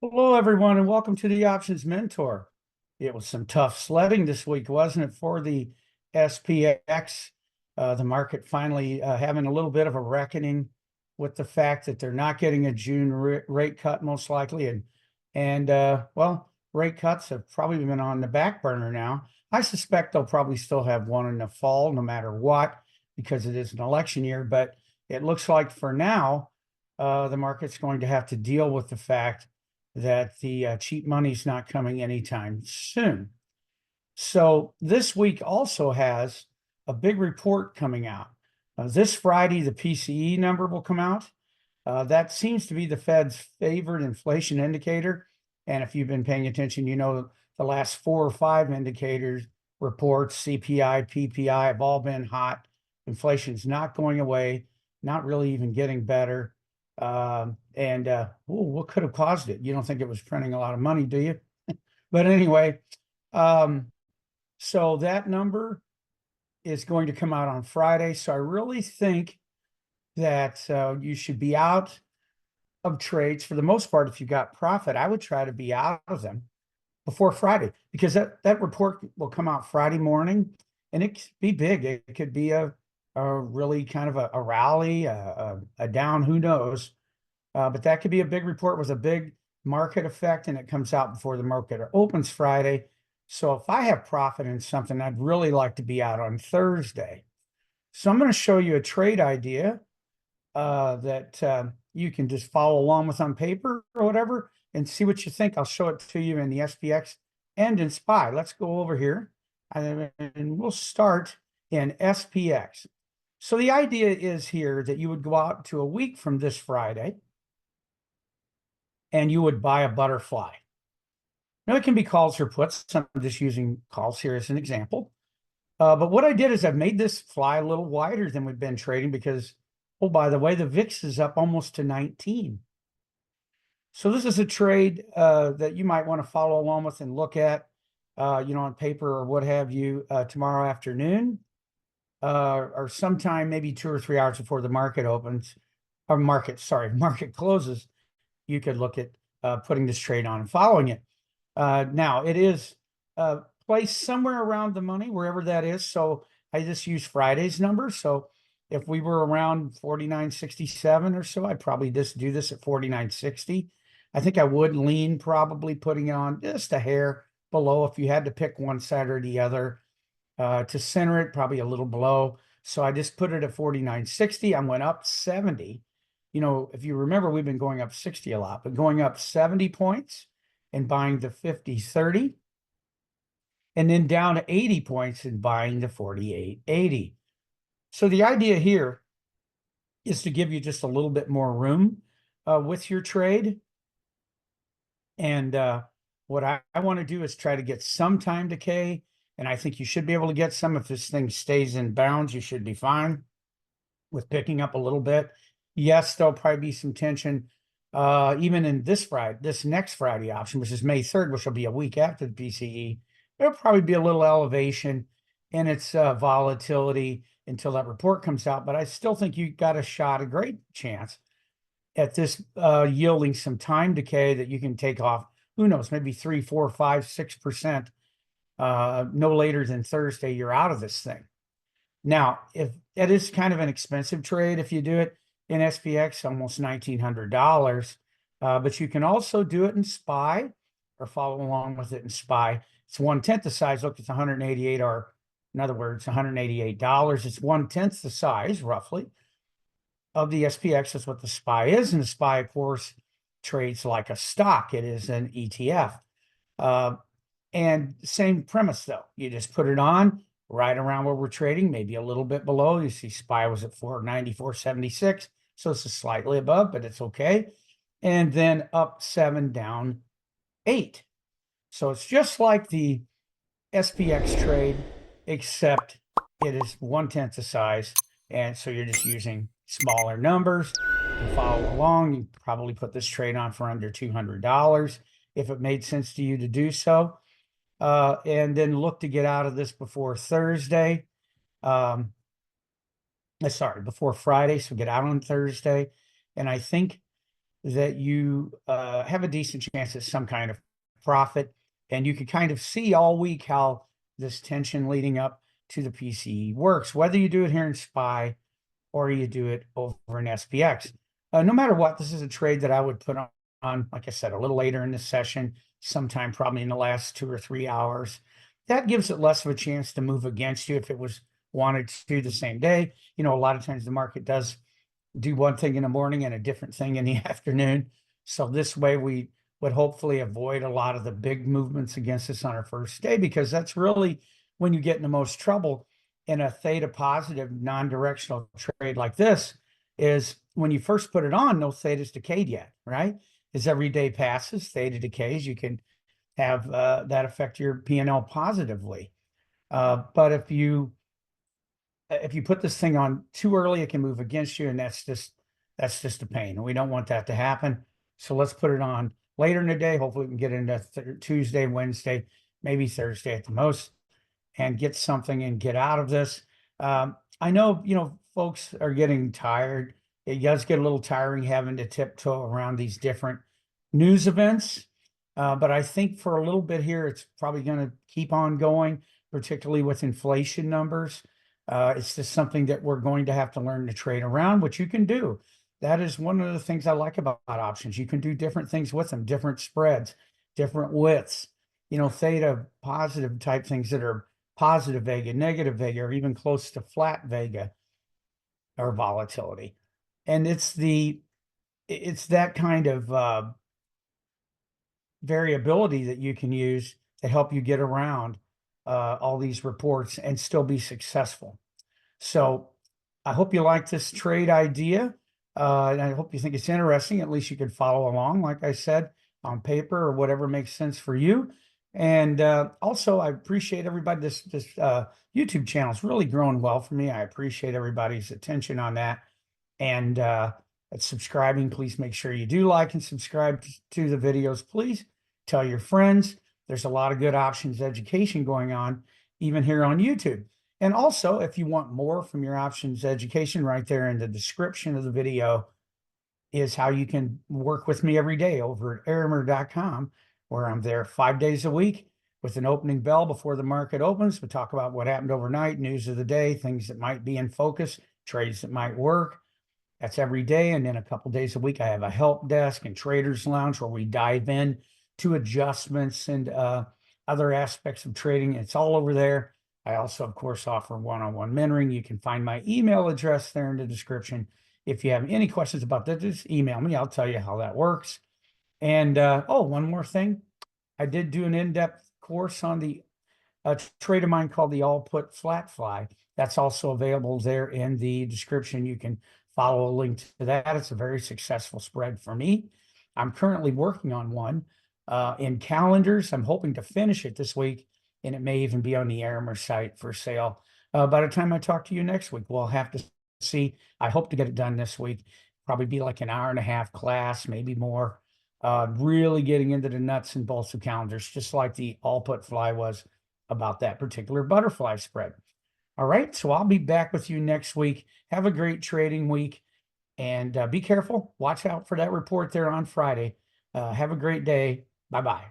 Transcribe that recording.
Hello, everyone, and welcome to the Options Mentor. It was some tough sledding this week, wasn't it, for the SPX? The market finally having a little bit of a reckoning with the fact that they're not getting a June rate cut, most likely, and rate cuts have probably been on the back burner now. I suspect they'll probably still have one in the fall, no matter what, because it is an election year. But it looks like for now, the market's going to have to deal with the fact that the cheap money's not coming anytime soon. So this week also has a big report coming out. This Friday, the PCE number will come out. That seems to be the Fed's favorite inflation indicator. And if you've been paying attention, you know the last 4 or 5 indicators, reports, CPI, PPI have all been hot. Inflation's not going away, not really even getting better. What could have caused it? You don't think it was printing a lot of money, do you? But anyway, so that number is going to come out on Friday. So I really think that you should be out of trades for the most part. If you got profit, I would try to be out of them before Friday, because that report will come out Friday morning, and it could be big. It could be a really kind of a rally, a down, who knows. But that could be a big report with a big market effect, and it comes out before the market opens Friday. So if I have profit in something, I'd really like to be out on Thursday. So I'm going to show you a trade idea that you can just follow along with on paper or whatever and see what you think. I'll show it to you in the SPX and in SPY. Let's go over here and we'll start in SPX. So the idea is here that you would go out to a week from this Friday and you would buy a butterfly. Now, it can be calls or puts. I'm just using calls here as an example. But what I did is I've made this fly a little wider than we've been trading because, oh, by the way, the VIX is up almost to 19. So this is a trade that you might want to follow along with and look at, on paper or what have you, tomorrow afternoon, or sometime maybe 2 or 3 hours before the market opens, or market closes. You could look at putting this trade on and following it. Now, it is placed somewhere around the money, wherever that is. So I just use Friday's number. So if we were around 49.67 or so, I'd probably just do this at 49.60. I think I would lean probably putting it on just a hair below if you had to pick one side or the other. To center it, probably a little below. So I just put it at 49.60. I went up 70. If you remember, we've been going up 60 a lot, but going up 70 points and buying the 50.30, and then down to 80 points and buying the 48.80. So the idea here is to give you just a little bit more room with your trade. And what I want to do is try to get some time decay. And I think you should be able to get some. If this thing stays in bounds, you should be fine with picking up a little bit. Yes, there'll probably be some tension even in this next Friday option, which is May 3rd, which will be a week after the PCE. There'll probably be a little elevation in its volatility until that report comes out. But I still think you got a great chance at this yielding some time decay that you can take off. Who knows, maybe 3, 4, 5, 6%. No later than Thursday, you're out of this thing. Now, if it is kind of an expensive trade, if you do it in SPX, almost $1,900, but you can also do it in SPY or follow along with it in SPY. It's 1/10 the size. Look, it's 188, or in other words, $188. It's 1/10 the size, roughly, of the SPX. That's what the SPY is. And the SPY, of course, trades like a stock. It is an ETF. And same premise, though. You just put it on right around where we're trading, maybe a little bit below. You see SPY was at 494.76. So it's slightly above, but it's okay. And then up 7, down 8. So it's just like the SPX trade, except it is 1/10 the size. And so you're just using smaller numbers to follow along. You probably put this trade on for under $200 if it made sense to you to do so. And then look to get out of this before Thursday. Before Friday. So get out on Thursday. And I think that you have a decent chance at some kind of profit. And you can kind of see all week how this tension leading up to the PCE works, whether you do it here in SPY or you do it over in SPX. No matter what, this is a trade that I would put on, like I said, a little later in the session, sometime probably in the last 2 or 3 hours. That gives it less of a chance to move against you if it was wanted to do the same day. You know, a lot of times the market does do one thing in the morning and a different thing in the afternoon. So this way we would hopefully avoid a lot of the big movements against us on our first day, because that's really when you get in the most trouble in a theta positive non-directional trade like this, is when you first put it on, no theta's decayed yet, right? As every day passes, theta decays, you can have that affect your P&L positively. But if you put this thing on too early, it can move against you, and that's just a pain. And we don't want that to happen. So let's put it on later in the day. Hopefully we can get into Tuesday, Wednesday, maybe Thursday at the most, and get something and get out of this. I know, you know, folks are getting tired. It does get a little tiring having to tiptoe around these different news events. But I think for a little bit here, it's probably going to keep on going, particularly with inflation numbers. It's just something that we're going to have to learn to trade around, which you can do. That is one of the things I like about options. You can do different things with them, different spreads, different widths, you know, theta positive type things that are positive vega, negative vega, or even close to flat vega or volatility. And it's that kind of variability that you can use to help you get around all these reports and still be successful. So I hope you like this trade idea. And I hope you think it's interesting. At least you can follow along, like I said, on paper or whatever makes sense for you. And also, I appreciate everybody. This YouTube channel is really growing well for me. I appreciate everybody's attention on that. And subscribing, please make sure you do like and subscribe to the videos. Please tell your friends. There's a lot of good options education going on, even here on YouTube. And also, if you want more from your options education, right there in the description of the video is how you can work with me every day over at arimer.com, where I'm there 5 days a week with an opening bell before the market opens. We talk about what happened overnight, news of the day, things that might be in focus, trades that might work. That's every day. And then a couple days a week, I have a help desk and traders lounge where we dive in to adjustments and other aspects of trading. It's all over there. I also, of course, offer one-on-one mentoring. You can find my email address there in the description. If you have any questions about that, just email me. I'll tell you how that works. And oh, one more thing. I did do an in-depth course on the trade of mine called the All Put Flat Fly. That's also available there in the description. You can follow a link to that. It's a very successful spread for me. I'm currently working on one in calendars. I'm hoping to finish it this week, and it may even be on the Arimer site for sale. By the time I talk to you next week, we'll have to see. I hope to get it done this week. Probably be like an hour-and-a-half class, maybe more. Really getting into the nuts and bolts of calendars, just like the All Put Fly was about that particular butterfly spread. All right, so I'll be back with you next week. Have a great trading week, and be careful. Watch out for that report there on Friday. Have a great day. Bye-bye.